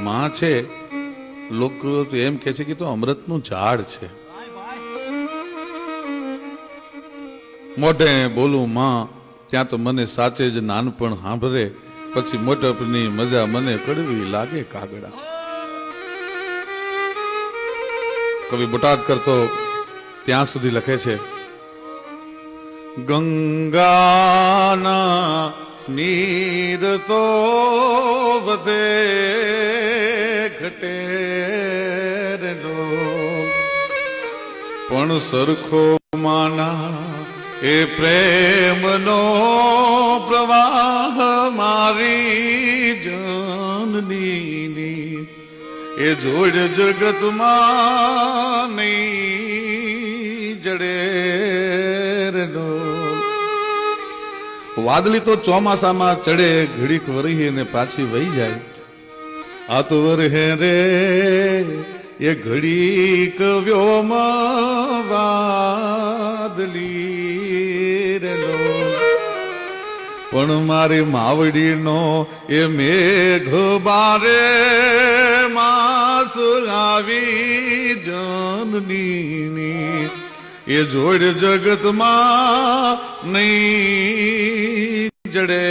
માં છે, લોકો તો એમ કે છે કે તો અમૃતનું ઝાડ છે. મોઢે બોલું માં ત્યાં તો મને સાચે જ નાનપણ સાંભળે, પછી મોટપની મજા મને કડવી લાગે કાગડા. કવિ બોટાદ કરતો ત્યાં સુધી લખે છે, ગંગાના નીર તો વધે ઘટે પણ સરખો માના એ પ્રેમનો પ્રવાહ મારી જનની એ જોડ જગતમાં નહીં જડે. વાદળી તો ચોમાસામાં ચડે, ઘડીક વરહી ને પાછી વહી જાય. આ તો વરહે રે એ ઘડીક વ્યોમ વાદળી રે, પણ મારી માવડીનો એ મેઘ બારે માસ આવી જનની એ જોડ જગતમાં નહીં જડે.